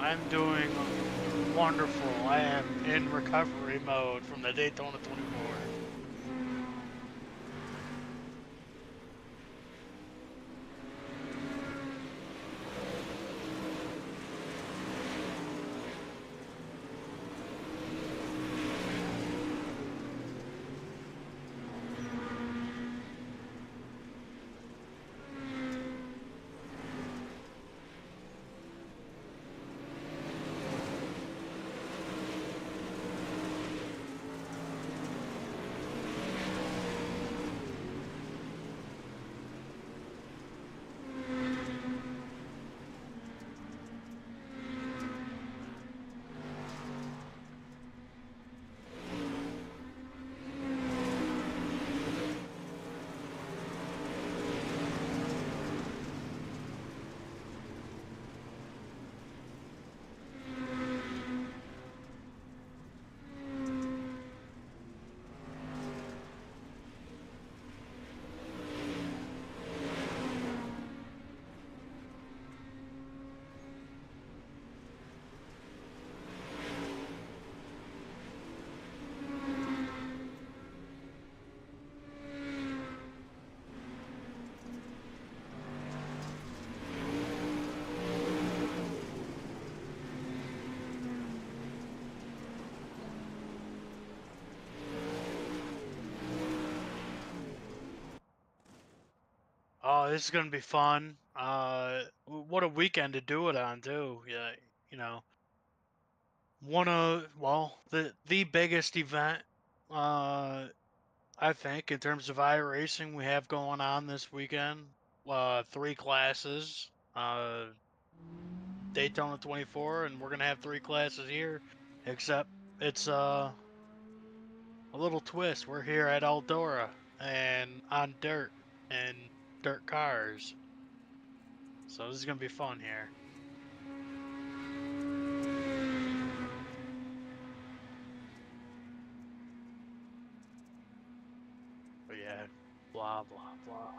I'm doing wonderful. I am in recovery mode from the Daytona 24. Oh, this is gonna be fun. What a weekend to do it on too. Yeah, you know, the biggest event, uh, I think in terms of iRacing we have going on this weekend. Three classes. Daytona 24, and we're gonna have three classes here, except it's a little twist. We're here at Eldora and on dirt and dirt cars. So this is gonna be fun here. But yeah, blah blah blah.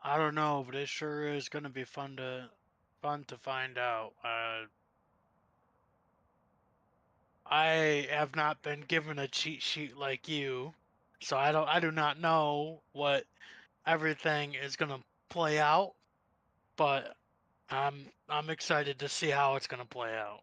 I don't know, but it sure is gonna be fun to find out. I have not been given a cheat sheet like you, so I do not know what everything is gonna play out, but I'm excited to see how it's gonna play out.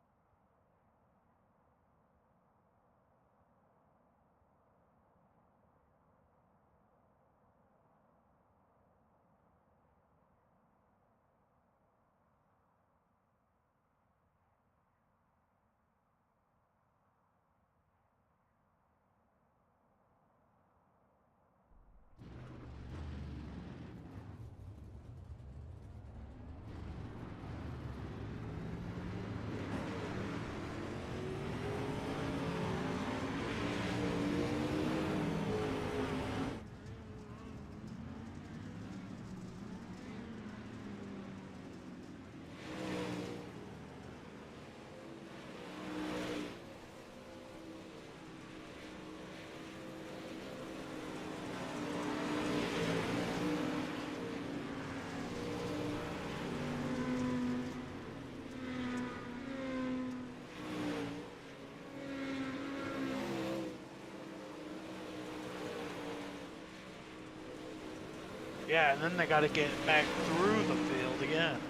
Yeah, and then they got to get back through the field again.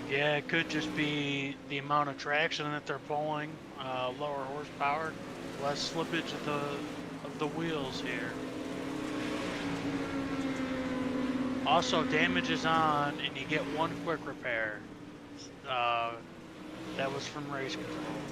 Yeah, it could just be the amount of traction that they're pulling, lower horsepower, less slippage of the wheels here. Also, damage is on, and you get one quick repair. That was from race control.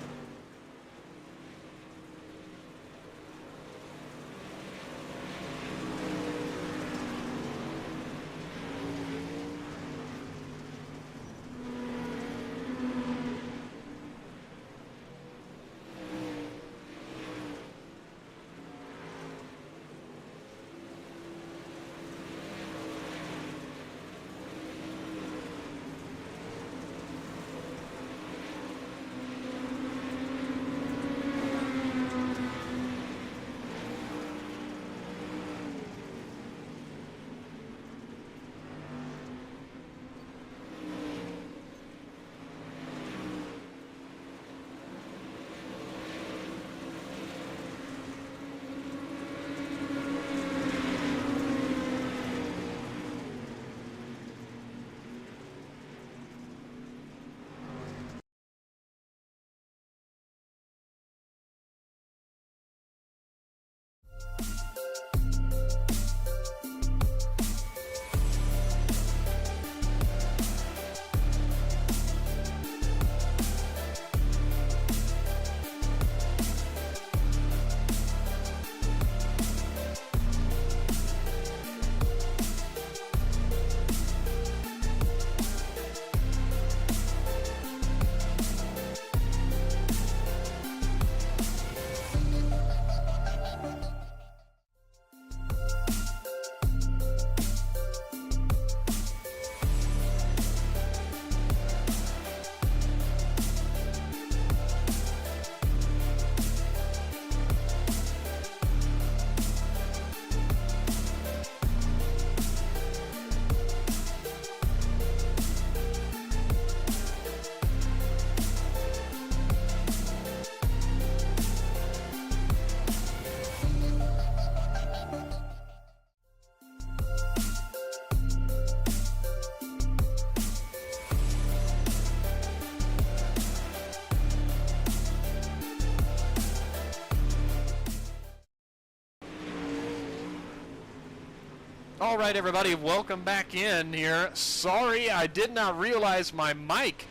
All right, everybody, welcome back in here. Sorry, I did not realize my mic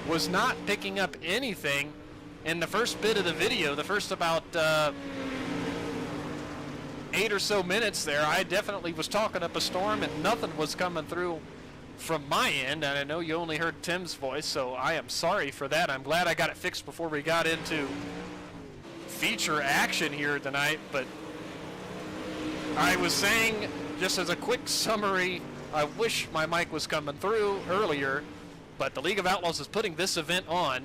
was not picking up anything in the first bit of the video. The first about 8 or so minutes there, I definitely was talking up a storm and nothing was coming through from my end. And I know you only heard Tim's voice, so I am sorry for that. I'm glad I got it fixed before we got into feature action here tonight. But I was saying, just as a quick summary, I wish my mic was coming through earlier, but the League of Outlaws is putting this event on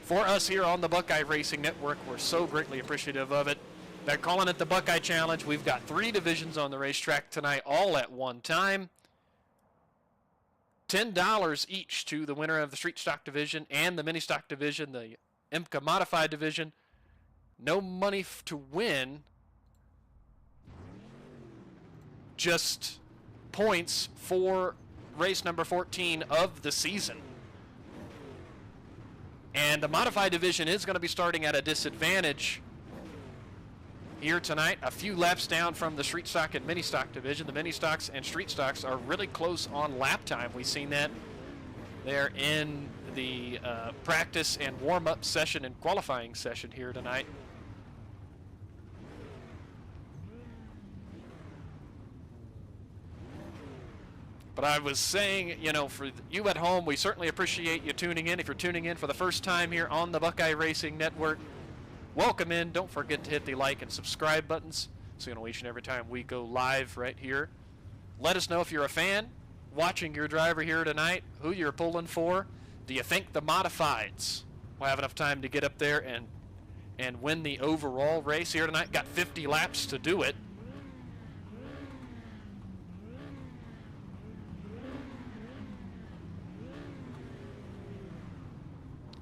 for us here on the Buckeye Racing Network. We're so greatly appreciative of it. They're calling it the Buckeye Challenge. We've got 3 divisions on the racetrack tonight, all at one time. $10 each to the winner of the Street Stock Division and the Mini Stock Division, the IMCA Modified Division. No money to win, just points for race number 14 of the season. And the Modified Division is going to be starting at a disadvantage here tonight, a few laps down from the Street Stock and Mini Stock Division. The Mini Stocks and Street Stocks are really close on lap time. We've seen that there in the practice and warm-up session and qualifying session here tonight. But I was saying, you know, for you at home, we certainly appreciate you tuning in. If you're tuning in for the first time here on the Buckeye Racing Network, welcome in. Don't forget to hit the like and subscribe buttons so you know each and every time we go live right here. Let us know if you're a fan watching your driver here tonight, who you're pulling for. Do you think the Modifieds will have enough time to get up there and win the overall race here tonight? Got 50 laps to do it.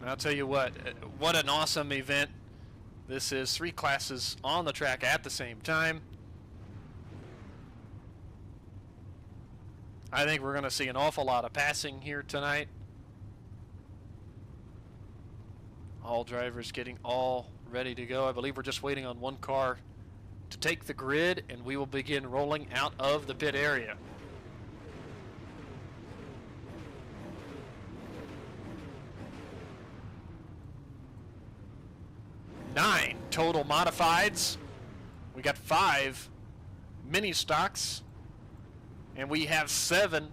I'll tell you what an awesome event. This is 3 classes on the track at the same time. I think we're going to see an awful lot of passing here tonight. All drivers getting all ready to go. I believe we're just waiting on one car to take the grid, and we will begin rolling out of the pit area. Nine total modifieds. We got 5 mini stocks, and we have 7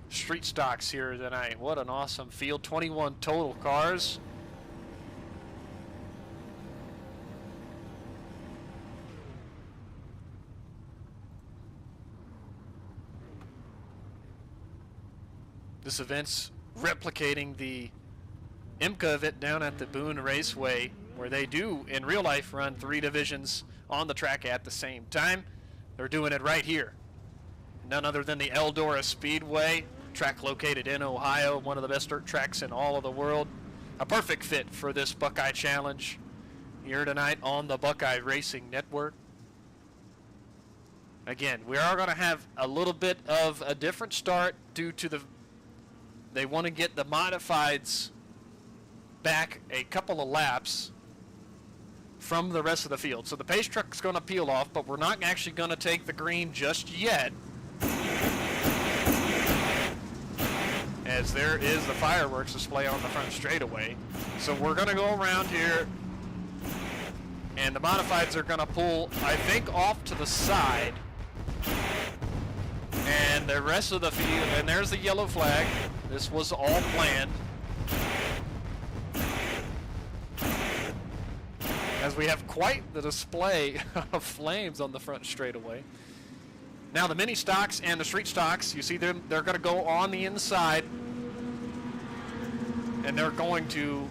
street stocks here tonight. What an awesome field. 21 total cars. This event's replicating the IMCA event down at the Boone Raceway, where they do in real life run 3 divisions on the track at the same time. They're doing it right here. None other than the Eldora Speedway, track located in Ohio, one of the best dirt tracks in all of the world. A perfect fit for this Buckeye Challenge here tonight on the Buckeye Racing Network. Again, we are going to have a little bit of a different start due to they want to get the modifieds back a couple of laps from the rest of the field. So the pace truck's going to peel off, but we're not actually going to take the green just yet, as there is the fireworks display on the front straightaway. So we're going to go around here, and the modifieds are going to pull, I think, off to the side, and the rest of the field, and there's the yellow flag. This was all planned, as we have quite the display of flames on the front straightaway. Now the mini stocks and the street stocks, you see them, they're going to go on the inside, and they're going to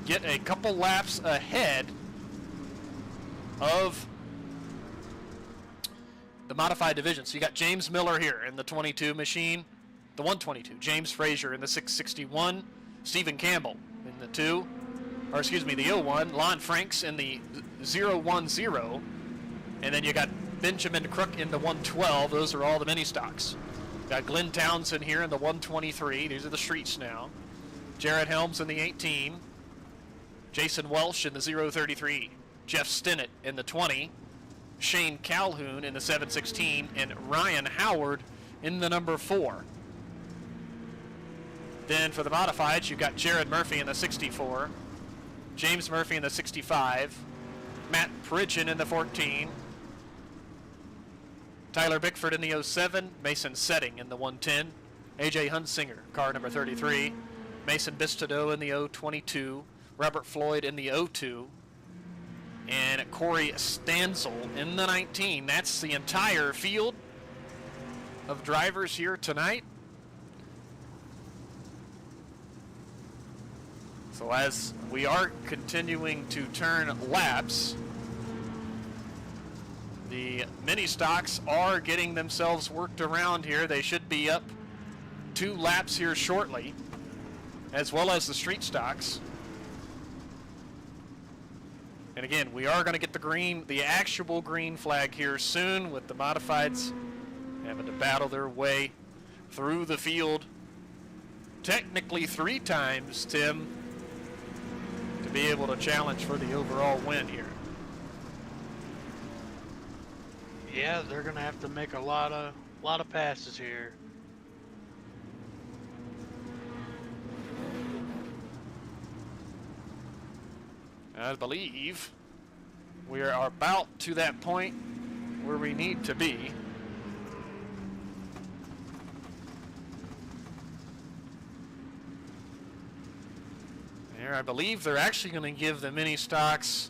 get a couple laps ahead of the modified division. So you got James Miller here in the 22 machine, the 122, James Frazier in the 661, Stephen Campbell in the 2, or excuse me, the 01, Lon Franks in the 010, and then you got Benjamin Crook in the 112. Those are all the mini stocks. Got Glenn Townsend here in the 123. These are the streets now. Jared Helms in the 18. Jason Welsh in the 033. Jeff Stinnett in the 20. Shane Calhoun in the 716, and Ryan Howard in the number 4. Then for the modifieds, you've got Jared Murphy in the 64, James Murphy in the 65, Matt Pridgeon in the 14, Tyler Bickford in the 07, Mason Setting in the 110, AJ Hunsinger, car number 33, Mason Bistodeau in the 022, Robert Floyd in the 02, and Corey Stansel in the 19. That's the entire field of drivers here tonight. So as we are continuing to turn laps, the mini stocks are getting themselves worked around here. They should be up 2 laps here shortly, as well as the street stocks. And again, we are going to get the actual green flag here soon, with the modifieds having to battle their way through the field technically 3 times, Tim, to be able to challenge for the overall win here. Yeah, they're gonna have to make a lot of passes here. I believe we are about to that point where we need to be. Here, I believe they're actually going to give the mini stocks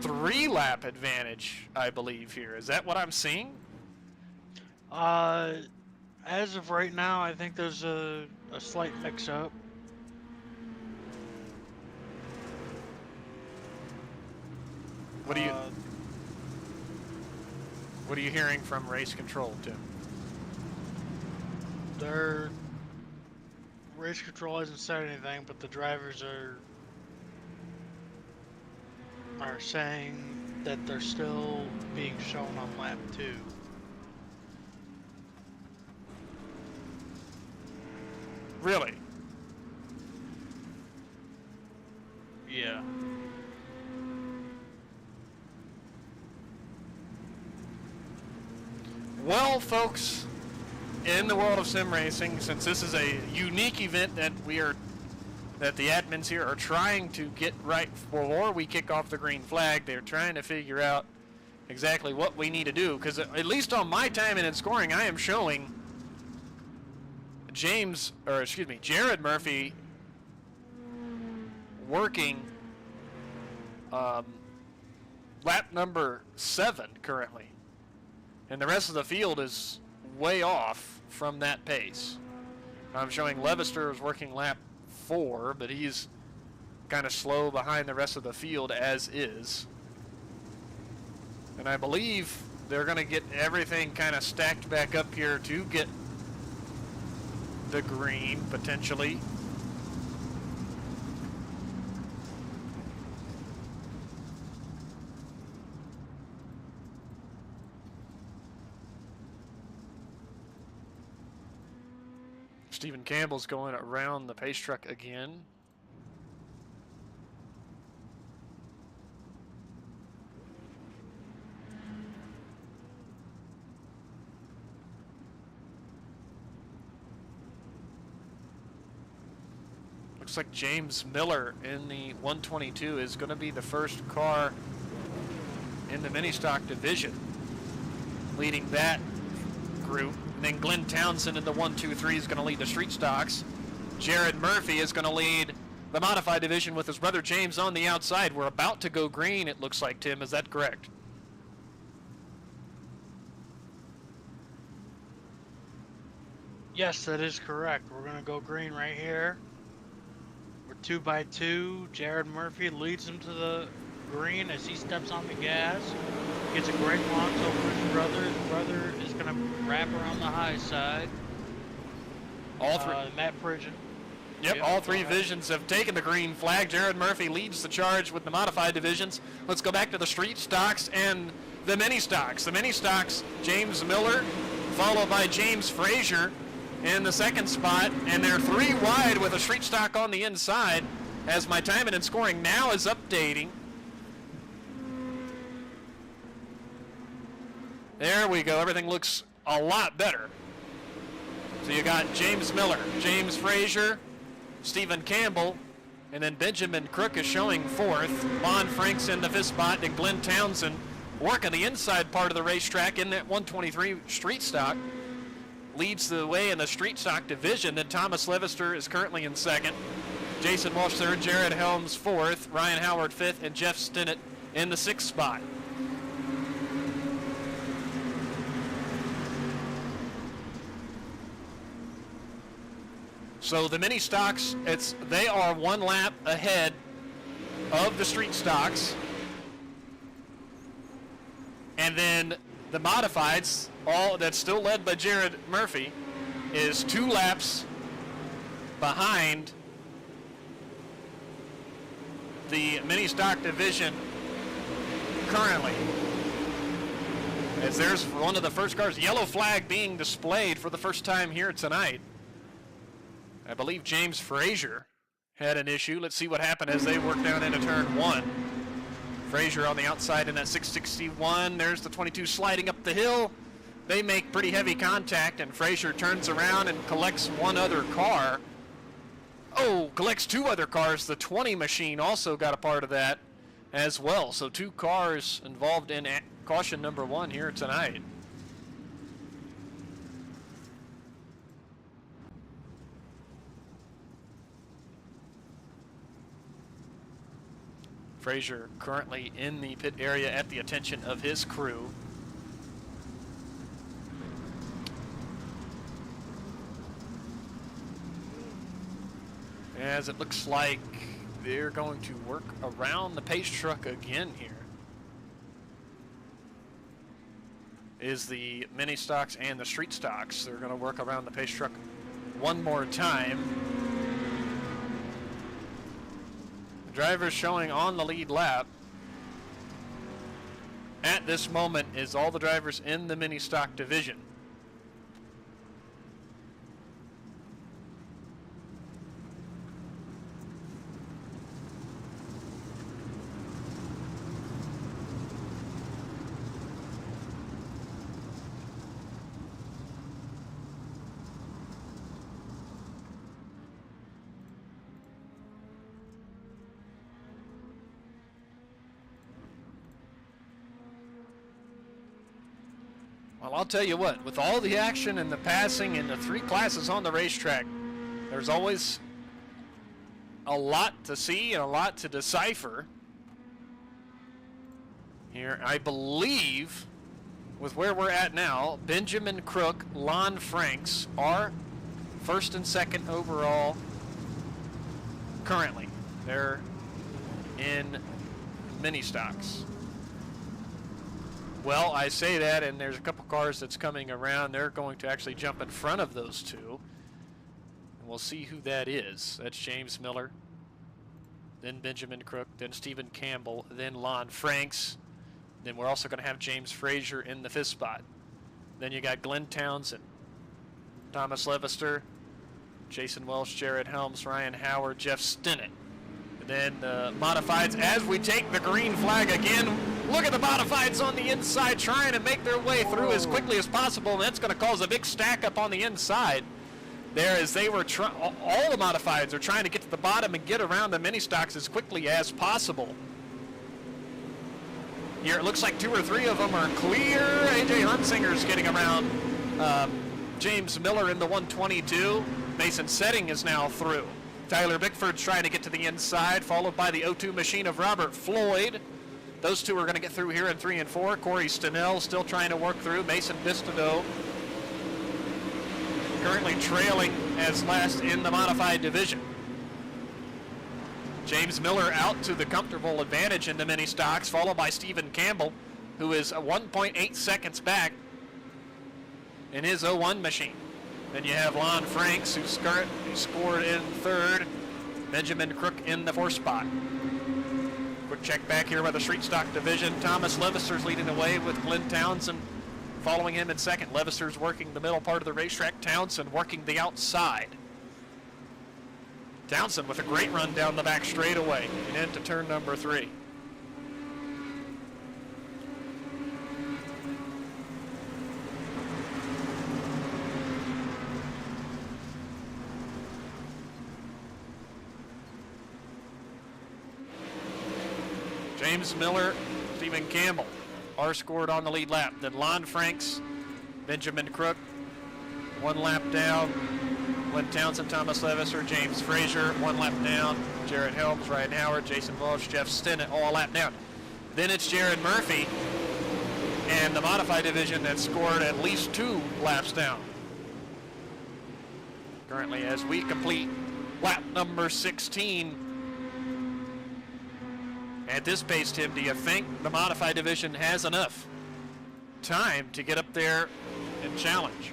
3-lap advantage, I believe here. Is that what I'm seeing? As of right now, I think there's a slight mix-up. What are you hearing from race control, Tim? Their race control hasn't said anything, but the drivers are saying that they're still being shown on lap 2. Really? Yeah. Well, folks, in the world of sim racing, since this is a unique event that the admins here are trying to get right before we kick off the green flag, they're trying to figure out exactly what we need to do, because at least on my timing and scoring, I am showing Jared Murphy working lap number 7 currently. And the rest of the field is way off from that pace. I'm showing Levister is working lap 4, but he's kind of slow behind the rest of the field as is. And I believe they're going to get everything kind of stacked back up here to get the green, potentially. Stephen Campbell's going around the pace truck again. Looks like James Miller in the 122 is going to be the first car in the mini stock division leading that group. And then Glenn Townsend in the 123 is going to lead the street stocks. Jared Murphy is going to lead the modified division with his brother James on the outside. We're about to go green, it looks like, Tim. Is that correct? Yes, that is correct. We're going to go green right here. We're 2 by 2. Jared Murphy leads him to the green as he steps on the gas. Gets a great launch over his brother. His brother is going to wrap around the high side. All three. Matt Pridgeon. Yep, all 3 divisions have taken the green flag. Jared Murphy leads the charge with the modified divisions. Let's go back to the street stocks and the mini stocks. The mini stocks, James Miller, followed by James Frazier in the second spot, and they're 3 wide with a street stock on the inside as my timing and scoring now is updating. There we go. Everything looks a lot better. So you got James Miller, James Frazier, Stephen Campbell, and then Benjamin Crook is showing fourth. Lon Franks in the fifth spot, and Glenn Townsend working the inside part of the racetrack in that 123 street stock. Leads the way in the street stock division. Then Thomas Levister is currently in second. Jason Walsh third, Jared Helms fourth, Ryan Howard fifth, and Jeff Stinnett in the sixth spot. So the mini stocks, they are one lap ahead of the street stocks. And then the modifieds, all that's still led by Jared Murphy, is 2 laps behind the mini stock division currently. As there's one of the first cars, yellow flag being displayed for the first time here tonight. I believe James Frazier had an issue. Let's see what happened as they work down into turn 1. Frazier on the outside in that 661. There's the 22 sliding up the hill. They make pretty heavy contact, and Frazier turns around and collects one other car. Oh, collects 2 other cars. The 20 machine also got a part of that as well. So 2 cars involved in caution number 1 here tonight. Frazier currently in the pit area at the attention of his crew. As it looks like they're going to work around the pace truck again here. Is the mini stocks and the street stocks. They're going to work around the pace truck one more time. Drivers showing on the lead lap at this moment is all the drivers in the mini stock division. Well, I'll tell you what, with all the action and the passing and the 3 classes on the racetrack, there's always a lot to see and a lot to decipher. Here, I believe, with where we're at now, Benjamin Crook, Lon Franks are first and second overall currently. They're in mini stocks. Well, I say that, and there's a couple cars that's coming around. They're going to actually jump in front of those 2. And we'll see who that is. That's James Miller, then Benjamin Crook, then Stephen Campbell, then Lon Franks. Then we're also going to have James Frazier in the 5th spot. Then you got Glenn Townsend, Thomas Levister, Jason Welsh, Jared Helms, Ryan Howard, Jeff Stinnett. And then the modifieds, as we take the green flag again, look at the modifieds on the inside trying to make their way through as quickly as possible, and that's going to cause a big stack up on the inside there as they were all the modifieds are trying to get to the bottom and get around the mini stocks as quickly as possible. Here it looks like 2 or 3 of them are clear. AJ Hunsinger's getting around James Miller in the 122. Mason Setting is now through. Tyler Bickford's trying to get to the inside, followed by the O2 machine of Robert Floyd. Those 2 are going to get through here in 3 and 4. Corey Stenell still trying to work through. Mason Bistodeau currently trailing as last in the modified division. James Miller out to the comfortable advantage in the mini stocks, followed by Stephen Campbell, who is 1.8 seconds back in his 01 machine. Then you have Lon Franks, who scored in 3rd. Benjamin Crook in the 4th spot. Quick check back here by the street stock division. Thomas Levister's leading the way with Glenn Townsend following him in 2nd. Levister's working the middle part of the racetrack. Townsend working the outside. Townsend with a great run down the back straightaway and into turn number 3. James Miller, Stephen Campbell are scored on the lead lap. Then Lon Franks, Benjamin Crook, 1 lap down. Glenn Townsend, Thomas Levis, or James Frazier, 1 lap down. Jared Helms, Ryan Howard, Jason Walsh, Jeff Stinnett, all a lap down. Then it's Jared Murphy and the modified division that scored at least 2 laps down. Currently, as we complete lap number 16. At this pace, Tim, do you think the modified division has enough time to get up there and challenge?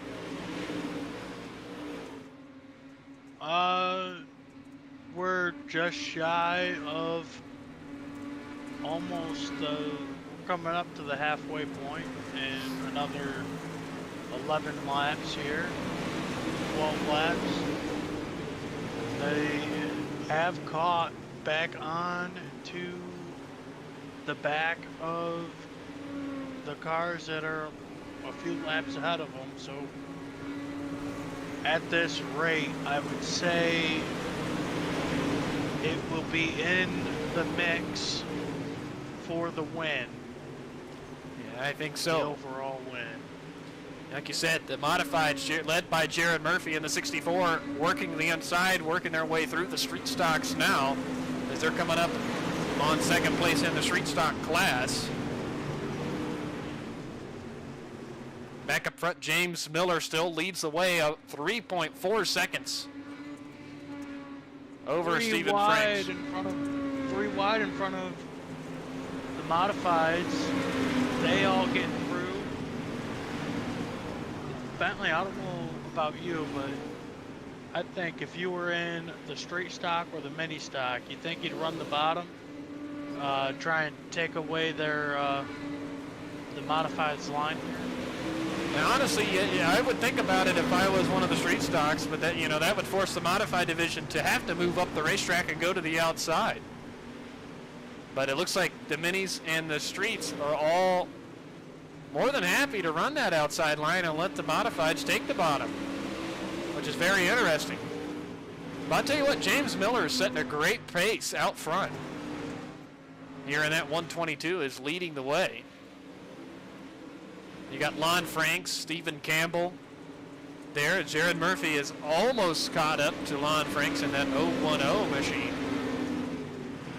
We're just shy of almost coming up to the halfway point, and another 11 laps here, 12 laps. They have caught back on to the back of the cars that are a few laps ahead of them, so at this rate, I would say it will be in the mix for the win. Yeah, I think so. The overall win. Like you said, the modified led by Jared Murphy in the 64, working the inside, working their way through the street stocks now as they're coming up on second place in the street stock class. Back up front, James Miller still leads the way, 3.4 seconds over Stephen Franks. 3 wide in front of the modifieds. They all getting through. Bentley, I don't know about you, but I think if you were in the straight stock or the mini stock, you think you'd run the bottom, try and take away their the modifieds line here? And honestly, yeah, I would think about it if I was one of the street stocks, but that, that would force the modified division to have to move up the racetrack and go to the outside. But it looks like the minis and the streets are all more than happy to run that outside line and let the modifieds take the bottom, which is very interesting. But I'll tell you what, James Miller is setting a great pace out front. Here in that 122 is leading the way. You got Lon Franks, Stephen Campbell there. Jared Murphy is almost caught up to Lon Franks in that 010 machine.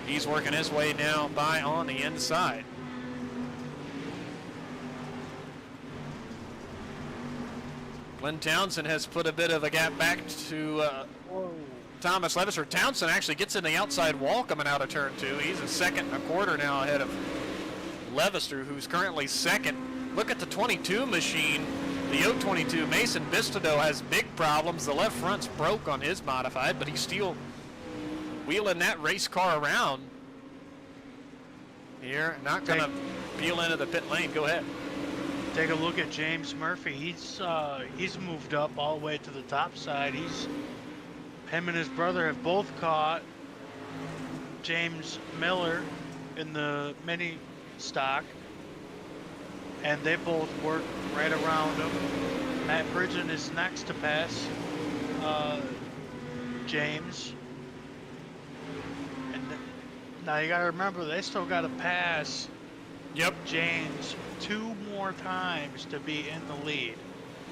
He's working his way now by on the inside. Glenn Townsend has put a bit of a gap back to Thomas Levis. Or Townsend actually gets in the outside wall coming out of turn 2. He's a second and a quarter now ahead of Levister, who's currently second. Look at the 22 machine, the 022. Mason Bistodeau has big problems. The left front's broke on his modified, but he's still wheeling that race car around here. Not going to peel into the pit lane. Go ahead. Take a look at James Murphy. He's moved up all the way to the top side. Him and his brother have both caught James Miller in the mini stock, and they both work right around him. Matt Bridgen is next to pass James. And now you got to remember, they still got to pass James 2 more times to be in the lead.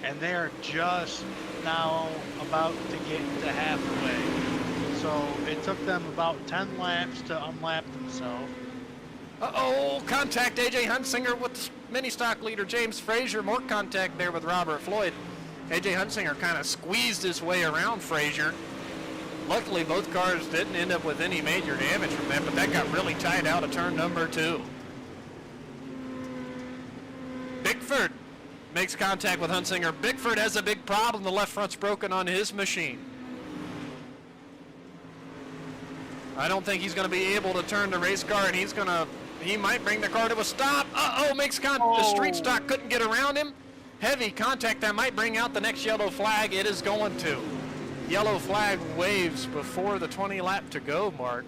And they are just now about to get to halfway. So it took them about 10 laps to unlap themselves. Uh-oh, contact AJ Hunsinger with the mini stock leader James Frazier. More contact there with Robert Floyd. AJ Hunsinger kind of squeezed his way around Frazier. Luckily, both cars didn't end up with any major damage from that, but that got really tight out of turn number 2. Bickford makes contact with Hunsinger. Bickford has a big problem. The left front's broken on his machine. I don't think he's going to be able to turn the race car, and he might bring the car to a stop. Uh-oh, the street stock couldn't get around him. Heavy contact that might bring out the next yellow flag. It is going to. Yellow flag waves before the 20 lap to go mark.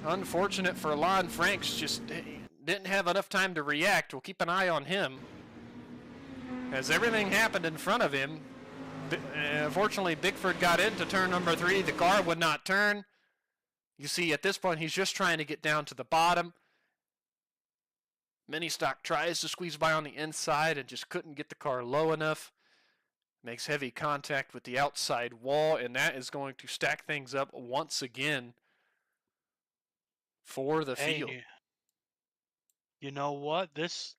Unfortunate for Lon Franks, just didn't have enough time to react. We'll keep an eye on him as everything happened in front of him. Unfortunately, Bickford got into turn number 3. The car would not turn. You see, at this point, he's just trying to get down to the bottom. Mini Stock tries to squeeze by on the inside and just couldn't get the car low enough. Makes heavy contact with the outside wall, and that is going to stack things up once again for the field. You know what? This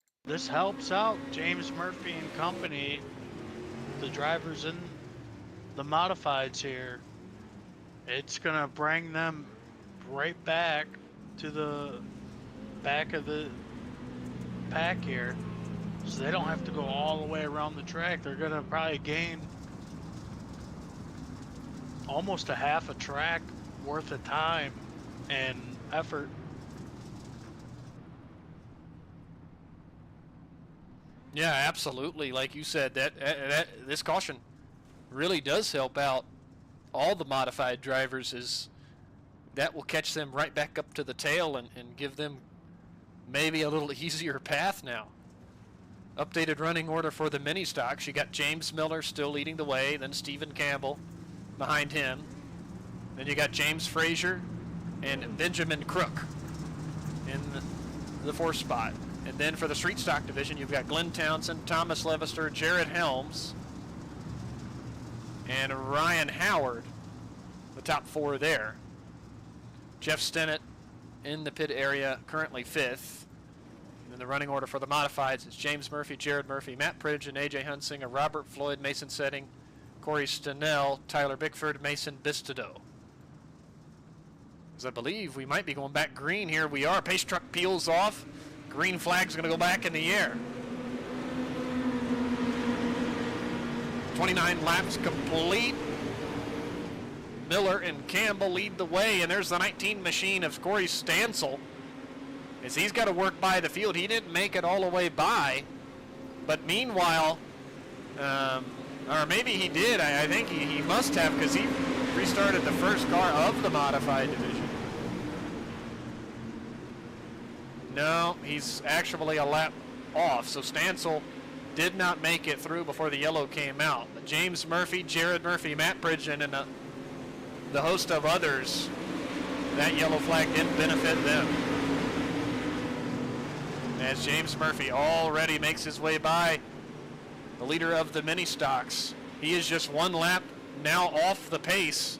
helps out James Murphy and company, the drivers in the modifieds here. It's gonna bring them right back to the back of the pack here, so they don't have to go all the way around the track. They're gonna probably gain almost a half a track worth of time and effort. Yeah, absolutely. Like you said, that this caution really does help out all the modified drivers, is that will catch them right back up to the tail and give them maybe a little easier path now. Updated running order for the mini stocks. You got James Miller still leading the way, then Stephen Campbell behind him. Then you got James Frazier and Benjamin Crook in the fourth spot. And then for the street stock division, you've got Glenn Townsend, Thomas Levister, Jared Helms, and Ryan Howard, the top four there. Jeff Stennett in the pit area, currently fifth. And then the running order for the modifieds is James Murphy, Jared Murphy, Matt Pridge, and AJ Hunsinger, Robert Floyd, Mason Setting, Corey Stenell, Tyler Bickford, Mason Bistodeau. As I believe we might be going back green here. We are. Pace truck peels off. Green flag's going to go back in the air. 29 laps complete. Miller and Campbell lead the way, and there's the 19 machine of Corey Stansel, as he's got to work by the field. He didn't make it all the way by, but meanwhile, or maybe he did. I think he must have, because he restarted the first car of the modified division. No, he's actually a lap off, so Stansel did not make it through before the yellow came out. But James Murphy, Jared Murphy, Matt Bridgen, and the host of others, that yellow flag didn't benefit them. As James Murphy already makes his way by the leader of the mini stocks. He is just one lap now off the pace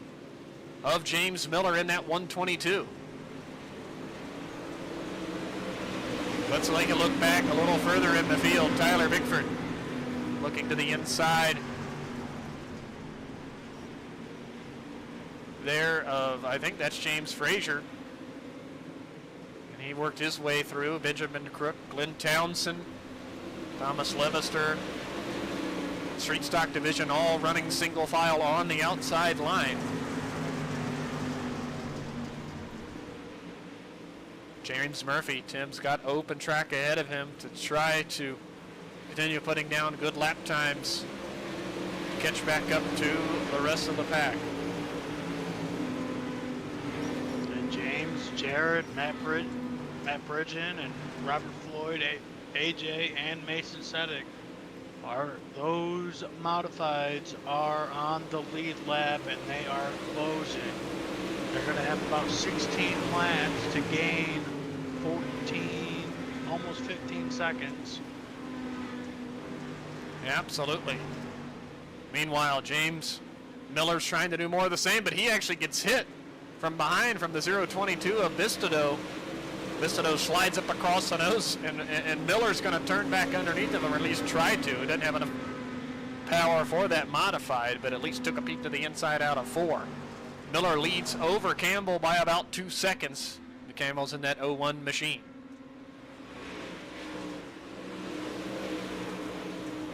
of James Miller in that 122. Let's take a look back a little further in the field. Tyler Bickford looking to the inside there of, I think that's James Frazier. And he worked his way through. Benjamin Crook, Glenn Townsend, Thomas Levister, street stock division all running single file on the outside line. James Murphy, Tim's got open track ahead of him to try to continue putting down good lap times to catch back up to the rest of the pack. And James, Jared, Matt Bridgen, and Robert Floyd, AJ, and Mason Sedek those modifieds are on the lead lap, and they are closing. They're going to have about 16 laps to gain 14, almost 15 seconds. Yeah, absolutely. Meanwhile, James Miller's trying to do more of the same, but he actually gets hit from behind from the 022 of Bistodeau. Bistodeau slides up across the nose, and Miller's going to turn back underneath him, or at least try to. He doesn't have enough power for that modified, but at least took a peek to the inside out of 4. Miller leads over Campbell by about 2 seconds. Campbell's in that 01 machine.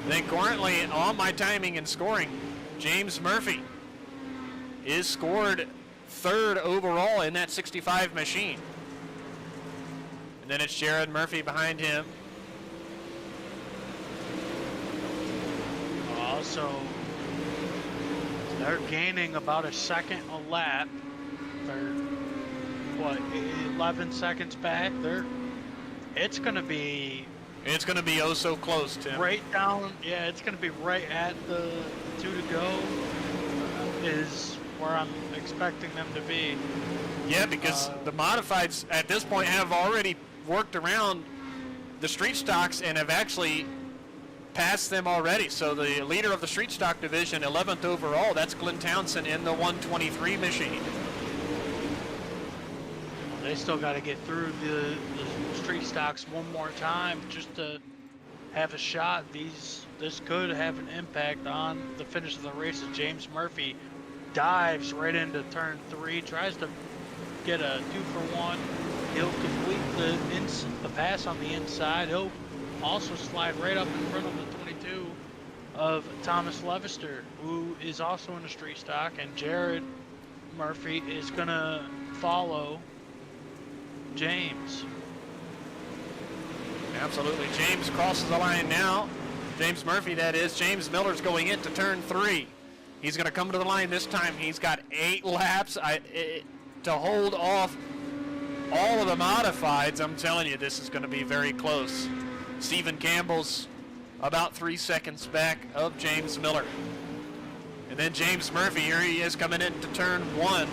Then currently on my timing and scoring, James Murphy is scored 3rd overall in that 65 machine. And then it's Jared Murphy behind him. Also, they're gaining about a second a lap. They're, 11 seconds back. It's going to be oh so close, Tim. Right down, yeah, it's going to be right at the 2 to go is where I'm expecting them to be. Yeah, because the modifieds at this point have already worked around the street stocks and have actually passed them already. So the leader of the street stock division, 11th overall, that's Glenn Townsend in the 123 machine. They still got to get through the street stocks one more time just to have a shot. This could have an impact on the finish of the race as James Murphy dives right into turn 3, tries to get a 2-for-1. He'll complete the pass on the inside. He'll also slide right up in front of the 22 of Thomas Levester, who is also in the street stock, and Jared Murphy is gonna follow James. Absolutely. James crosses the line now. James Murphy, that is. James Miller's going into turn 3. He's going to come to the line this time. He's got 8 laps to hold off all of the modifieds. I'm telling you, this is going to be very close. Stephen Campbell's about 3 seconds back of James Miller. And then James Murphy, here he is coming into turn 1.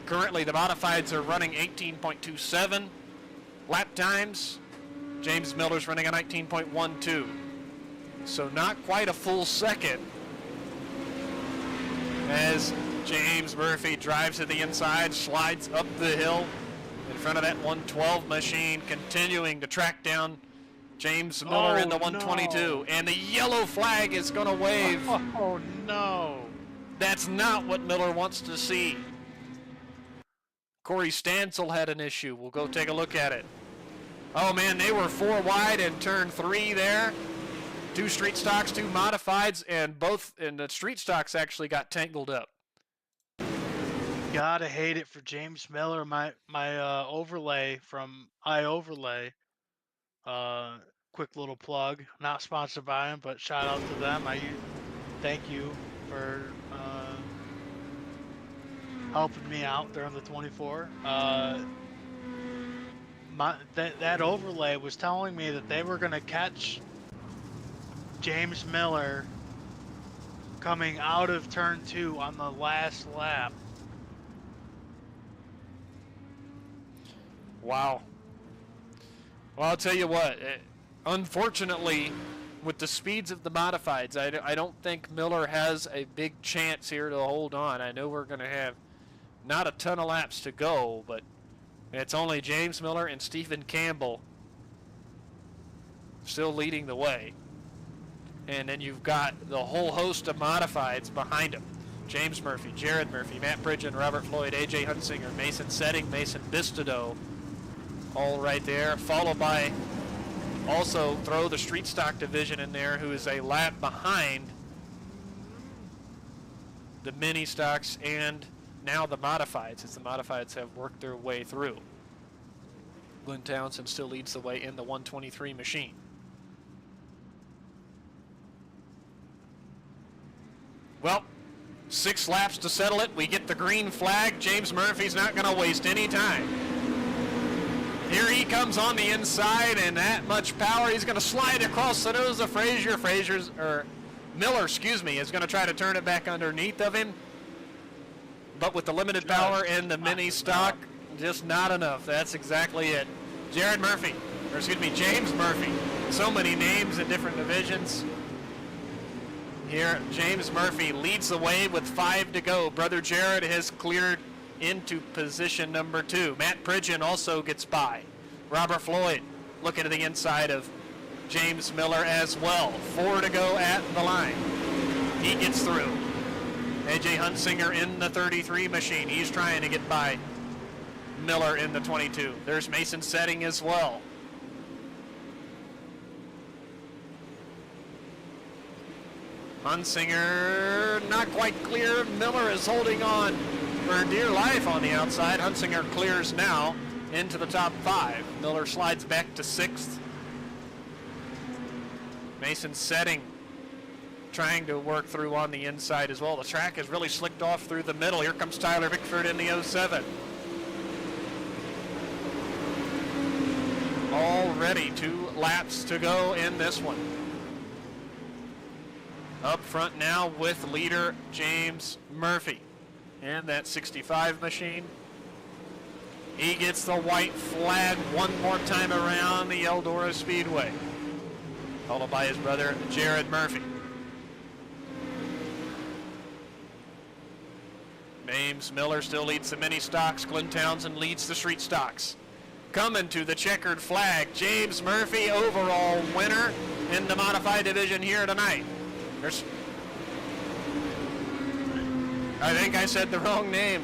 Currently, the modifieds are running 18.27 lap times. James Miller's running a 19.12. So not quite a full second as James Murphy drives to the inside, slides up the hill in front of that 112 machine, continuing to track down James Miller in the 122. No. And the yellow flag is going to wave. Oh, no. That's not what Miller wants to see. Corey Stansel had an issue. We'll go take a look at it. Oh, man, they were 4 wide in turn 3 there. 2 street stocks, 2 modifieds, and the street stocks actually got tangled up. Gotta hate it for James Miller. My overlay from iOverlay. Quick little plug. Not sponsored by him, but shout out to them. Thank you for helping me out during the 24. That overlay was telling me that they were going to catch James Miller coming out of turn 2 on the last lap. Wow. Well, I'll tell you what, unfortunately, with the speeds of the modifieds, I don't think Miller has a big chance here to hold on. I know we're going to have not a ton of laps to go, but it's only James Miller and Stephen Campbell still leading the way. And then you've got the whole host of modifieds behind him. James Murphy, Jared Murphy, Matt Pridgeon, Robert Floyd, AJ Hunsinger, Mason Setting, Mason Bistodeau, all right there, followed by, also throw the street stock division in there, who is a lap behind the mini stocks and now the modifieds, as the modifieds have worked their way through. Glenn Townsend still leads the way in the 123 machine. Well, 6 laps to settle it. We get the green flag. James Murphy's not going to waste any time. Here he comes on the inside, and that much power. He's going to slide across the nose of Frazier. Miller, is going to try to turn it back underneath of him. But with the limited power in the mini stock, just not enough. That's exactly it. James Murphy. So many names in different divisions. Here, James Murphy leads the way with 5 to go. Brother Jared has cleared into position number 2. Matt Pridgeon also gets by. Robert Floyd looking to the inside of James Miller as well. 4 to go at the line. He gets through. AJ Hunsinger in the 33 machine. He's trying to get by Miller in the 22. There's Mason Setting as well. Hunsinger not quite clear. Miller is holding on for dear life on the outside. Hunsinger clears now into the top 5. Miller slides back to 6th. Mason Setting trying to work through on the inside as well. The track is really slicked off through the middle. Here comes Tyler Bickford in the 07. Already 2 laps to go in this one. Up front now with leader James Murphy. and that 65 machine. He gets the white flag one more time around the Eldora Speedway, followed by his brother Jared Murphy. James Miller still leads the mini stocks. Glenn Townsend leads the street stocks. Coming to the checkered flag, James Murphy, overall winner in the modified division here tonight. I think I said the wrong name.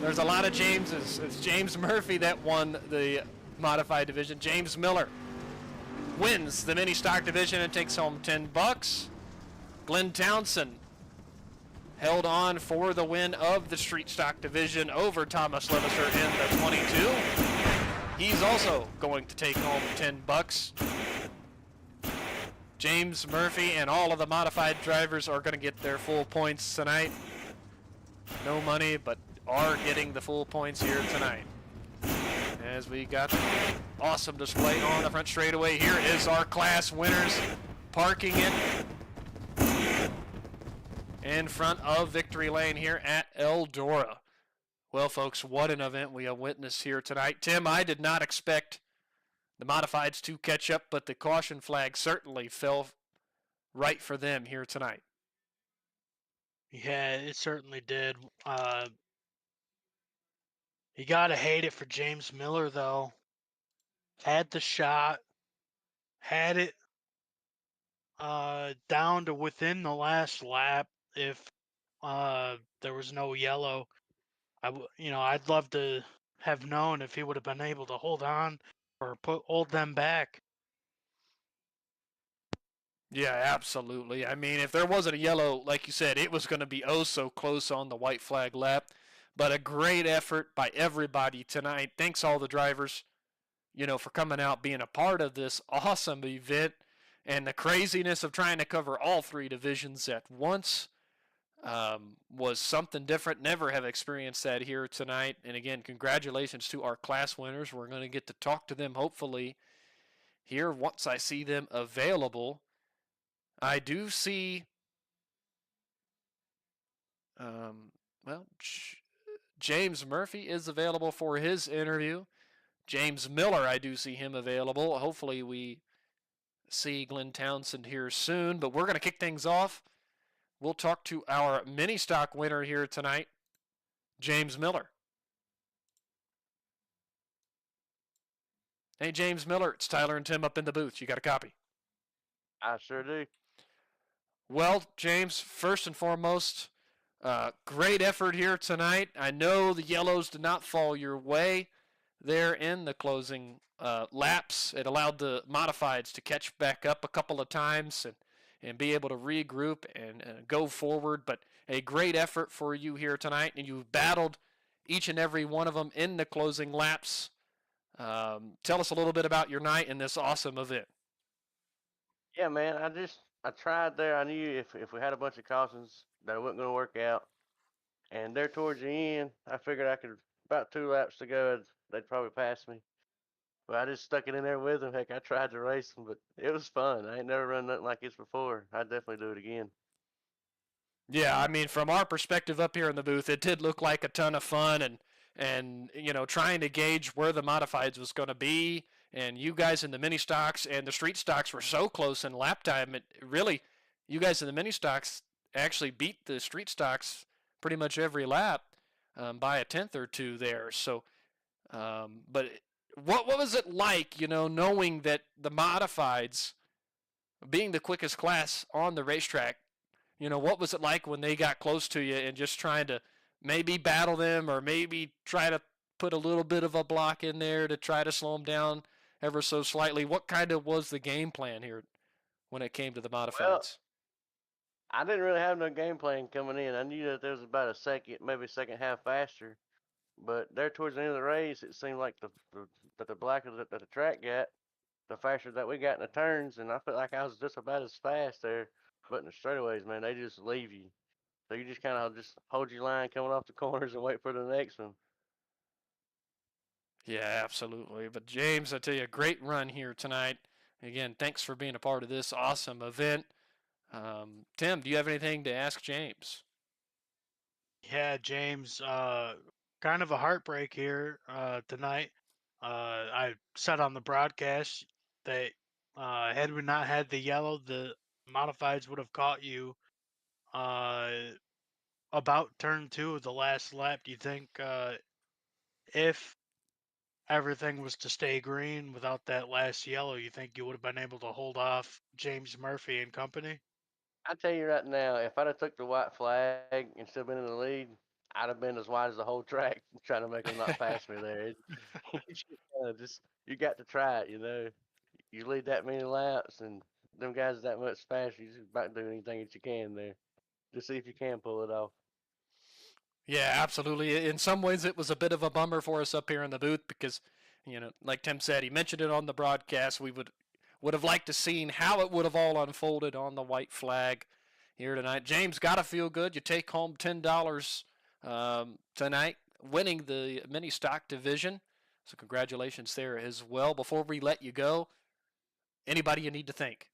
There's a lot of Jameses. It's James Murphy that won the modified division. James Miller wins the mini stock division and takes home $10. Glenn Townsend held on for the win of the street stock division over Thomas Leviser in the 22. He's also going to take home $10. James Murphy and all of the modified drivers are going to get their full points tonight. No money, but are getting the full points here tonight. As we got awesome display on the front straightaway. Here is our class winners parking it in front of Victory Lane here at Eldora. Well, folks, what an event we have witnessed here tonight. Tim, I did not expect the modifieds to catch up, but the caution flag certainly fell right for them here tonight. Yeah, it certainly did. You gotta hate it for James Miller, though. Had the shot, had it down to within the last lap. If there was no yellow, I'd love to have known if he would have been able to hold on or hold them back. Yeah, absolutely. I mean, if there wasn't a yellow, like you said, it was going to be oh so close on the white flag lap. But a great effort by everybody tonight. Thanks all the drivers, for coming out, being a part of this awesome event. And the craziness of trying to cover all three divisions at once was something different. Never have experienced that here tonight. And again, congratulations to our class winners. We're going to get to talk to them hopefully here once I see them available. I do see, James Murphy is available for his interview. James Miller, I do see him available. Hopefully we see Glenn Townsend here soon, but we're going to kick things off. We'll talk to our mini stock winner here tonight, James Miller. Hey, James Miller, it's Tyler and Tim up in the booth. You got a copy? I sure do. Well, James, first and foremost, great effort here tonight. I know the yellows did not fall your way there in the closing laps. It allowed the modifieds to catch back up a couple of times and be able to regroup and go forward. But a great effort for you here tonight, and you battled each and every one of them in the closing laps. Tell us a little bit about your night in this awesome event. Yeah, man. I tried there. I knew if we had a bunch of cautions that it wasn't going to work out. And there towards the end, I figured I could, about 2 laps to go, they'd probably pass me. But I just stuck it in there with them. Heck, I tried to race them, but it was fun. I ain't never run nothing like this before. I'd definitely do it again. Yeah, I mean, from our perspective up here in the booth, it did look like a ton of fun, and trying to gauge where the modifieds was going to be. And you guys in the mini stocks and the street stocks were so close in lap time. It really, you guys in the mini stocks actually beat the street stocks pretty much every lap by a tenth or two there. So, but what was it like, knowing that the modifieds, being the quickest class on the racetrack, what was it like when they got close to you and just trying to maybe battle them or maybe try to put a little bit of a block in there to try to slow them down ever so slightly? What kind of was the game plan here when it came to the modifieds? Well, I didn't really have no game plan coming in. I knew that there was about a second, maybe second half faster. But there towards the end of the race, it seemed like the blacker that the track got, the faster that we got in the turns. And I felt like I was just about as fast there. But in the straightaways, man, they just leave you. So you just kind of just hold your line coming off the corners and wait for the next one. Yeah, absolutely. But James, I tell you, great run here tonight. Again, thanks for being a part of this awesome event. Tim, do you have anything to ask James? Yeah, James, kind of a heartbreak here tonight. I said on the broadcast that had we not had the yellow, the modifieds would have caught you uh, about turn two of the last lap. Do you think if everything was to stay green without that last yellow, you think you would have been able to hold off James Murphy and company? I tell you right now, if I'd have took the white flag and still been in the lead, I'd have been as wide as the whole track trying to make them not pass me there. You just, you got to try it, you know. You lead that many laps and them guys that much faster, you just about to do anything that you can there. Just see if you can pull it off. Yeah, absolutely. In some ways, it was a bit of a bummer for us up here in the booth because, like Tim said, he mentioned it on the broadcast. We would have liked to seen how it would have all unfolded on the white flag here tonight. James, gotta feel good. You take home $10 tonight, winning the mini stock division. So congratulations there as well. Before we let you go, anybody you need to thank?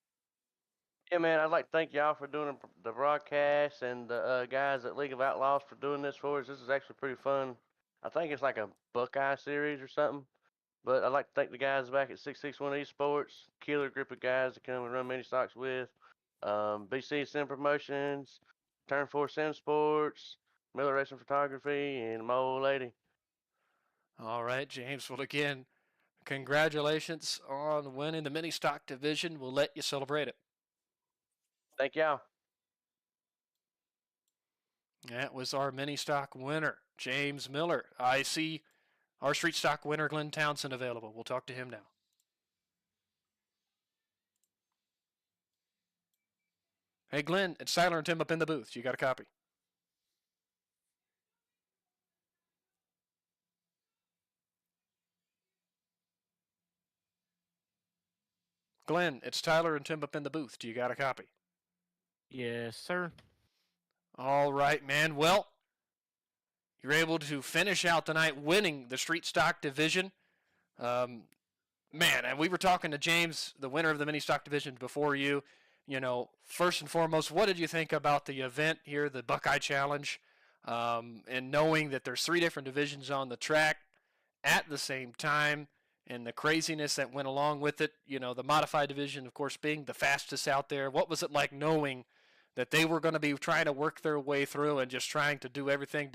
Yeah, man, I'd like to thank y'all for doing the broadcast and the guys at League of Outlaws for doing this for us. This is actually pretty fun. I think it's like a Buckeye series or something. But I'd like to thank the guys back at 661 Esports, killer group of guys to come and run mini stocks with. BC Sim Promotions, Turn 4 Sim Sports, Miller Racing Photography, and my old lady. All right, James. Well, again, congratulations on winning the mini stock division. We'll let you celebrate it. Thank y'all. That was our mini stock winner, James Miller. I see our street stock winner, Glenn Townsend, available. We'll talk to him now. Hey, Glenn, it's Tyler and Tim up in the booth. You got a copy? Glenn, it's Tyler and Tim up in the booth. Do you got a copy? Yes, sir. All right, man. Well, you're able to finish out tonight winning the street stock division. Man, and we were talking to James, the winner of the mini stock division, before you. First and foremost, what did you think about the event here, the Buckeye Challenge, and knowing that there's 3 different divisions on the track at the same time, and the craziness that went along with it? The modified division, of course, being the fastest out there. What was it like knowing that they were going to be trying to work their way through and just trying to do everything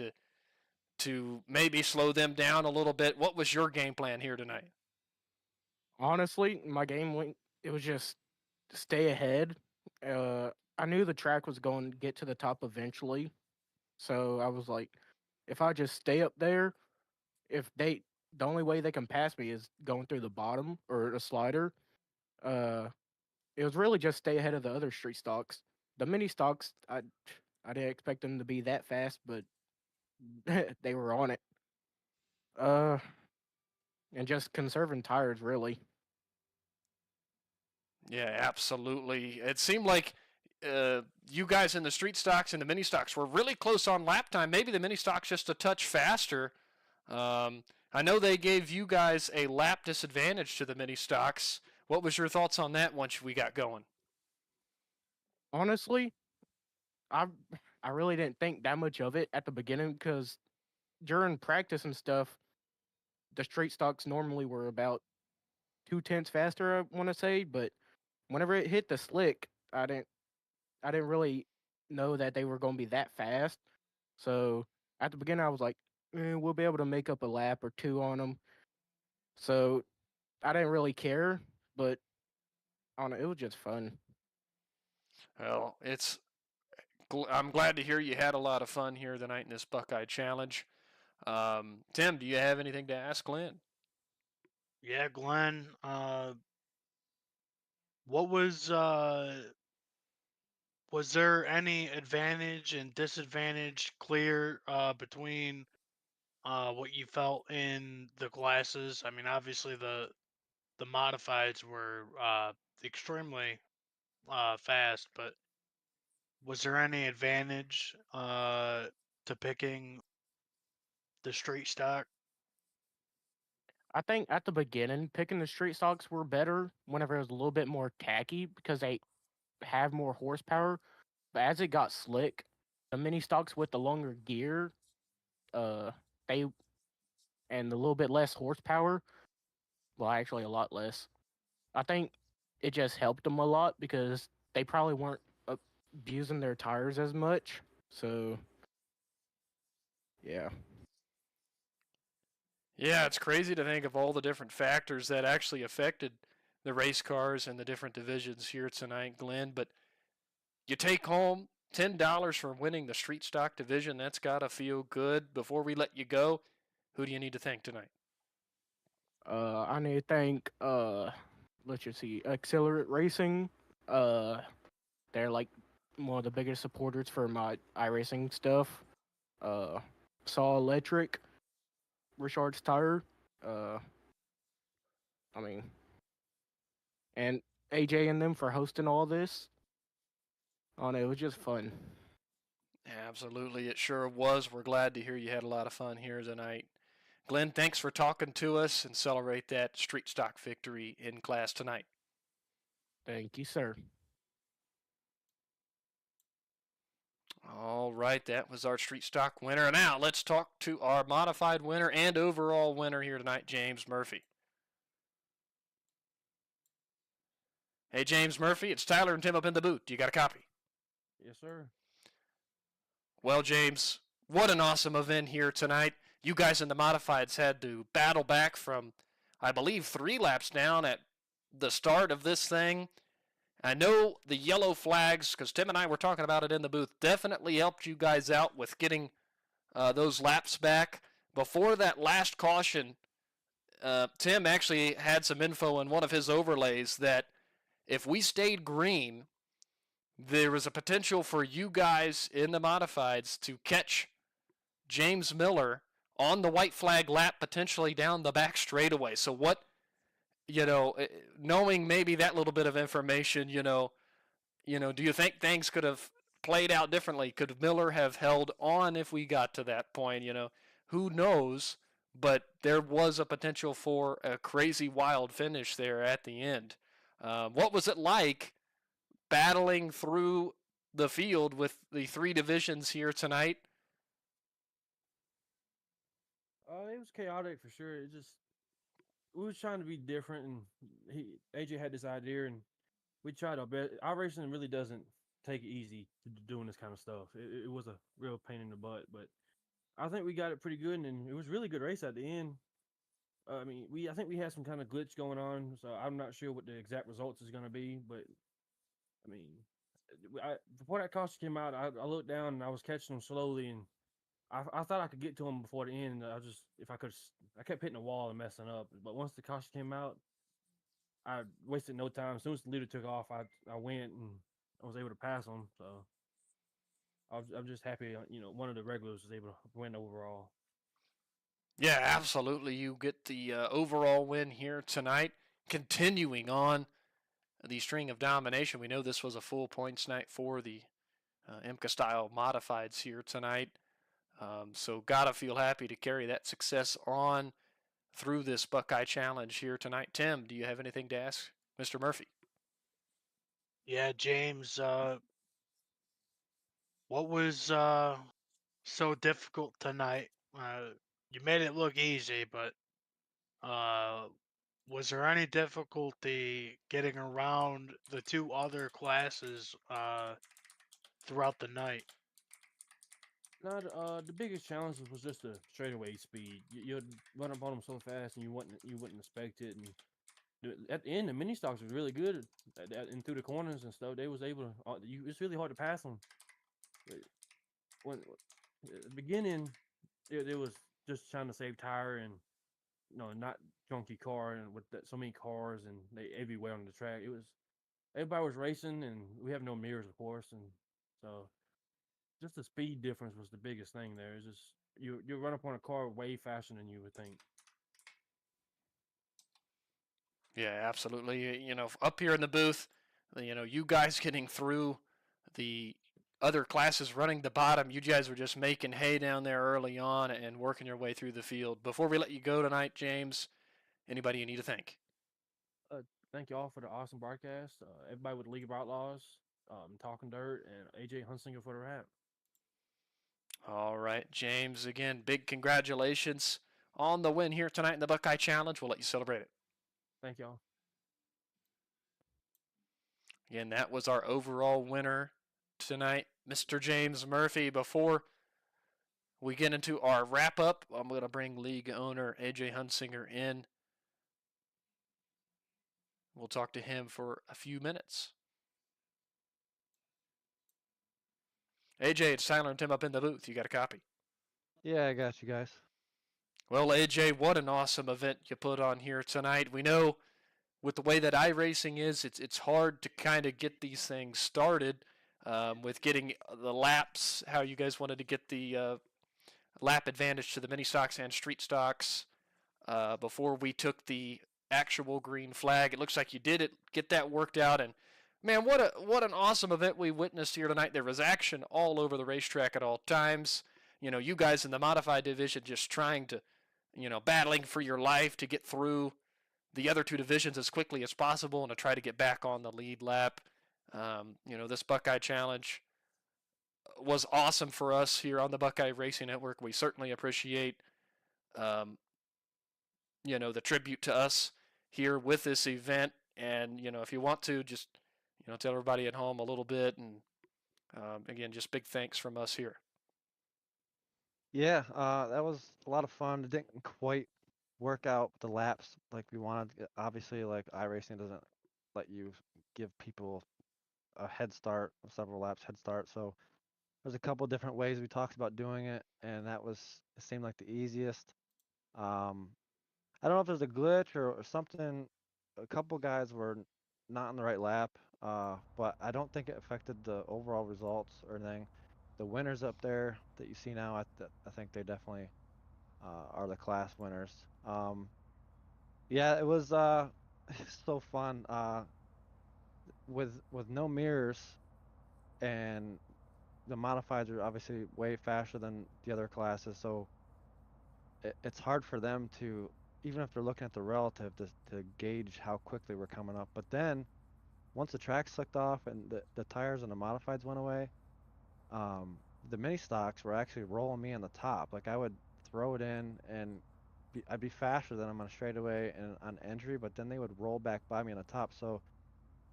to maybe slow them down a little bit? What was your game plan here tonight? Honestly, my game went. It was just stay ahead. I knew the track was going to get to the top eventually, so I was like, if I just stay up there, if they, the only way they can pass me is going through the bottom or a slider. Uh, it was really just stay ahead of the other street stocks. The mini stocks, I didn't expect them to be that fast, but they were on it. Uh, and just conserving tires really. Yeah, absolutely. It seemed like you guys in the street stocks and the mini stocks were really close on lap time. Maybe the mini stocks just a touch faster. I know they gave you guys a lap disadvantage to the mini stocks. What was your thoughts on that once we got going? Honestly, I I really didn't think that much of it at the beginning because during practice and stuff, the straight stocks normally were about 2 tenths faster. I want to say, but whenever it hit the slick, I didn't really know that they were going to be that fast. So at the beginning, I was like, we'll be able to make up a lap or two on them. So I didn't really care, but on it was just fun. Well, I'm glad to hear you had a lot of fun here tonight in this Buckeye Challenge. Tim, do you have anything to ask Glenn? Yeah, Glenn. What was there any advantage and disadvantage clear between what you felt in the classes? I mean, obviously the modifieds were extremely fast, but was there any advantage to picking the street stock? I think at the beginning, picking the street stocks were better whenever it was a little bit more tacky because they have more horsepower. But as it got slick, the mini stocks with the longer gear, they and a little bit less horsepower. Well, actually, a lot less. I think it just helped them a lot because they probably weren't abusing their tires as much. So, yeah. Yeah, it's crazy to think of all the different factors that actually affected the race cars and the different divisions here tonight, Glenn. But you take home $10 for winning the street stock division. That's got to feel good. Before we let you go, who do you need to thank tonight? I need to thank let's just see, Accelerate Racing. Uh, they're like one of the biggest supporters for my iRacing stuff. Uh, Saw Electric, Richard's Tire. Uh, I mean, and AJ and them for hosting all this. Oh no, it was just fun. Absolutely, it sure was. We're glad to hear you had a lot of fun here tonight. Glenn, thanks for talking to us and celebrate that street stock victory in class tonight. Thank you, sir. All right, that was our street stock winner. Now let's talk to our modified winner and overall winner here tonight, James Murphy. Hey, James Murphy, it's Tyler and Tim up in the booth. Do you got a copy? Yes, sir. Well, James, what an awesome event here tonight. You guys in the modifieds had to battle back from, I believe, 3 laps down at the start of this thing. I know the yellow flags, because Tim and I were talking about it in the booth, definitely helped you guys out with getting those laps back. Before that last caution, Tim actually had some info in one of his overlays that if we stayed green, there was a potential for you guys in the modifieds to catch James Miller on the white flag lap, potentially down the back straightaway. So what, knowing maybe that little bit of information, do you think things could have played out differently? Could Miller have held on if we got to that point? Who knows? But there was a potential for a crazy wild finish there at the end. What was it like battling through the field with the 3 divisions here tonight? It was chaotic for sure. We was trying to be different, and AJ had this idea, and we tried our best. Our racing really doesn't take it easy doing this kind of stuff. It was a real pain in the butt, but I think we got it pretty good, and it was a really good race at the end. I think we had some kind of glitch going on, so I'm not sure what the exact results is going to be, but I mean, before that caution came out, I looked down and I was catching them slowly, and I thought I could get to them before the end. I kept hitting the wall and messing up. But once the caution came out, I wasted no time. As soon as the leader took off, I went and I was able to pass them. So I'm just happy, one of the regulars was able to win overall. Yeah, absolutely. You get the overall win here tonight. Continuing on the string of domination, we know this was a full points night for the IMCA style modifieds here tonight. So gotta feel happy to carry that success on through this Buckeye Challenge here tonight. Tim, do you have anything to ask Mr. Murphy? Yeah, James, what was so difficult tonight? You made it look easy, but uh, was there any difficulty getting around the 2 other classes throughout the night? Now, the biggest challenge was just the straightaway speed. You'd run up on them so fast, and you wouldn't expect it. And at the end, the mini stocks was really good and through the corners and stuff. They was able to. It's really hard to pass them. When at the beginning, it was just trying to save tire and not junky car and with so many cars and they everywhere on the track. Everybody was racing and we have no mirrors, of course, and so just the speed difference was the biggest thing there. It's just you run up on a car way faster than you would think. Yeah, absolutely. Up here in the booth, you guys getting through the other classes running the bottom, you guys were just making hay down there early on and working your way through the field. Before we let you go tonight, James, anybody you need to thank? Thank you all for the awesome broadcast. Everybody with the League of Outlaws, Talking Dirt, and AJ Hunsinger for the rap. All right, James, again, big congratulations on the win here tonight in the Buckeye Challenge. We'll let you celebrate it. Thank y'all. Again, that was our overall winner tonight, Mr. James Murphy. Before we get into our wrap-up, I'm going to bring league owner AJ Hunsinger in. We'll talk to him for a few minutes. AJ, it's Tyler and Tim up in the booth. You got a copy? Yeah, I got you guys. Well, AJ, what an awesome event you put on here tonight. We know with the way that iRacing is, it's hard to kind of get these things started with getting the laps, how you guys wanted to get the lap advantage to the mini stocks and street stocks before we took the actual green flag. It looks like you did it, get that worked out, and man, what an awesome event we witnessed here tonight. There was action all over the racetrack at all times. You know, you guys in the modified division just trying to, battling for your life to get through the other two divisions as quickly as possible and to try to get back on the lead lap. This Buckeye Challenge was awesome for us here on the Buckeye Racing Network. We certainly appreciate, the tribute to us here with this event. And, if you want to, just, tell everybody at home a little bit. And, again, just big thanks from us here. Yeah, that was a lot of fun. It didn't quite work out the laps like we wanted. Obviously, like iRacing doesn't let you give people a head start, several laps head start. So there's a couple different ways we talked about doing it, and it seemed like the easiest. I don't know if there's a glitch or something. A couple guys were not on the right lap, but I don't think it affected the overall results or anything. The winners up there that you see now, I think they definitely are the class winners. Yeah, it was so fun with no mirrors, and the modifieds are obviously way faster than the other classes, so it's hard for them to, even if they're looking at the relative, to gauge how quickly we're coming up. But then once the track slicked off and the tires and the modifieds went away, the mini stocks were actually rolling me on the top. Like I would throw it in and I'd be faster than them on straightaway and on entry, but then they would roll back by me on the top. So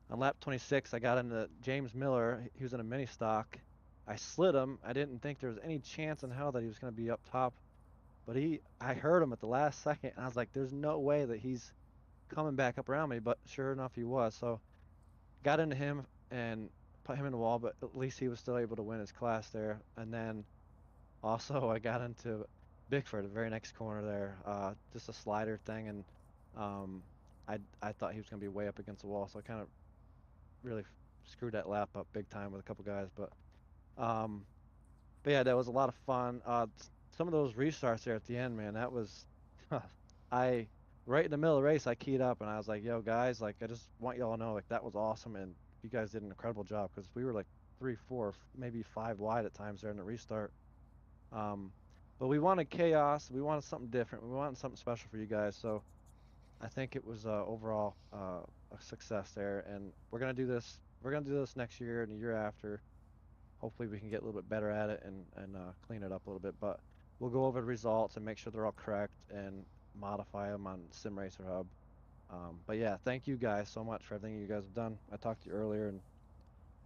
on lap 26, I got into James Miller. He was in a mini stock. I slid him. I didn't think there was any chance in hell that he was going to be up top, but I heard him at the last second, and I was like, there's no way that he's coming back up around me, but sure enough, he was. So got into him and put him in the wall, but at least he was still able to win his class there. And then also I got into Bickford, the very next corner there, just a slider thing, and I thought he was going to be way up against the wall, so I kind of really screwed that lap up big time with a couple guys. But yeah, that was a lot of fun. Some of those restarts there at the end, man, that was right in the middle of the race, I keyed up and I was like, yo guys, like I just want y'all to know, like that was awesome, and you guys did an incredible job, because we were like 3, 4, maybe 5 wide at times there in the restart. But we wanted chaos, we wanted something different, we wanted something special for you guys, so I think it was overall a success there, and we're gonna do this next year and the year after. Hopefully we can get a little bit better at it and clean it up a little bit, but we'll go over the results and make sure they're all correct and modify them on Sim Racer Hub. But yeah, thank you guys so much for everything you guys have done. I talked to you earlier, and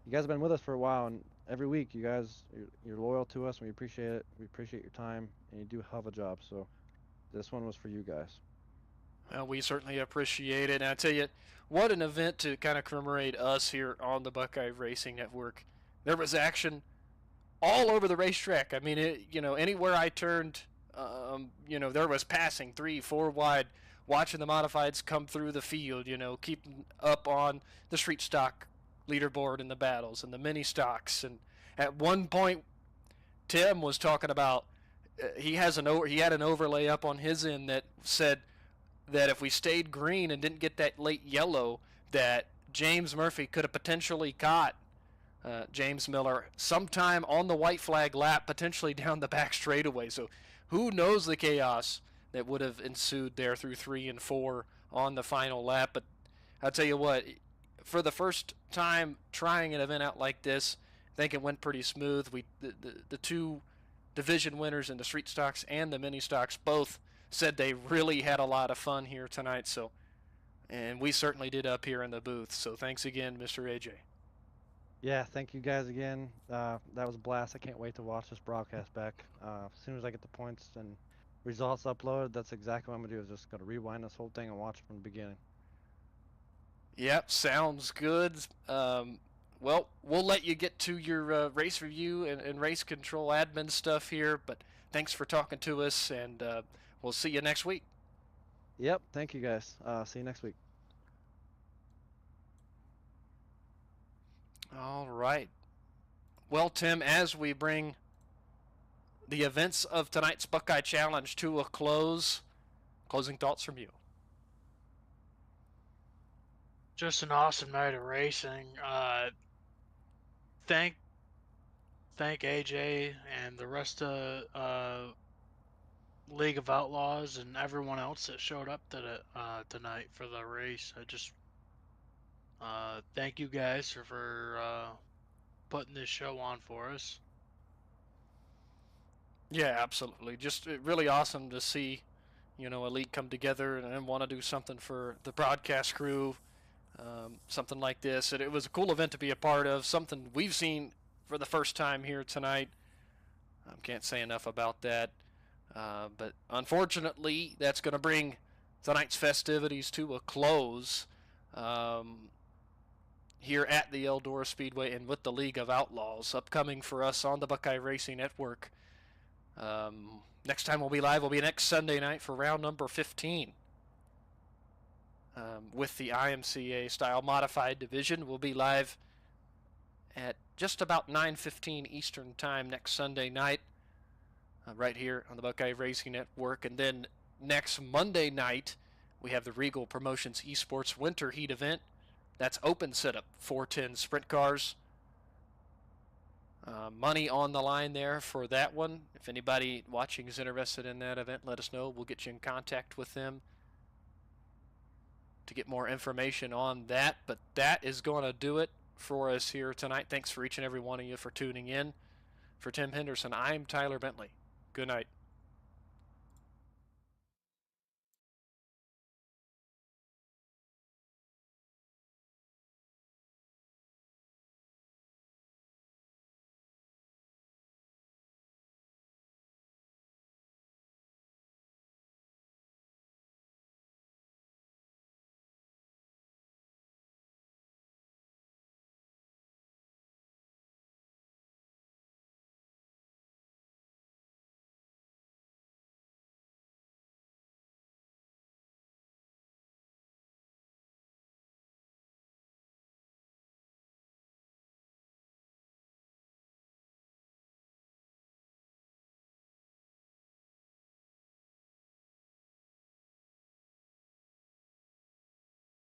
you guys have been with us for a while, and every week you're loyal to us, and we appreciate it. We appreciate your time, and you do a hell of a job. So this one was for you guys. Well, we certainly appreciate it. And I tell you, what an event to kind of commemorate us here on the Buckeye Racing Network. There was action all over the racetrack. I mean, anywhere I turned, there was passing 3, 4 wide, watching the modifieds come through the field, keeping up on the street stock leaderboard in the battles and the mini stocks. And at one point, Tim was talking about he had an overlay up on his end that said that if we stayed green and didn't get that late yellow, that James Murphy could have potentially caught James Miller sometime on the white flag lap, potentially down the back straightaway. So who knows the chaos that would have ensued there through 3 and 4 on the final lap. But I'll tell you what, for the first time trying an event out like this, I think it went pretty smooth. The two division winners in the street stocks and the mini stocks both said they really had a lot of fun here tonight. So, and we certainly did up here in the booth. So thanks again, Mr. AJ. Yeah, thank you guys again. That was a blast. I can't wait to watch this broadcast back. As soon as I get the points and results uploaded, that's exactly what I'm gonna do. Is just gonna rewind this whole thing and watch it from the beginning. Yep, sounds good. Well, we'll let you get to your race review and race control admin stuff here, but thanks for talking to us, and we'll see you next week. Yep, thank you guys. See you next week. All right. Well, Tim, as we bring the events of tonight's Buckeye Challenge to a close, closing thoughts from you. Just an awesome night of racing. Thank AJ and the rest of League of Outlaws and everyone else that showed up tonight for the race. I just thank you guys for putting this show on for us. Yeah, absolutely. Just really awesome to see, a league come together and want to do something for the broadcast crew, something like this. It was a cool event to be a part of, something we've seen for the first time here tonight. Can't say enough about that. But unfortunately, that's going to bring tonight's festivities to a close here at the Eldora Speedway and with the League of Outlaws. Upcoming for us on the Buckeye Racing Network. Next time we'll be live will be next Sunday night for round number 15. With the IMCA style modified division. We'll be live at just about 9:15 Eastern time next Sunday night, right here on the Buckeye Racing Network. And then next Monday night, we have the Regal Promotions Esports Winter Heat event. That's open setup, 410 sprint cars. Money on the line there for that one. If anybody watching is interested in that event, let us know. We'll get you in contact with them to get more information on that. But that is going to do it for us here tonight. Thanks for each and every one of you for tuning in. For Tim Henderson, I'm Tyler Bentley. Good night.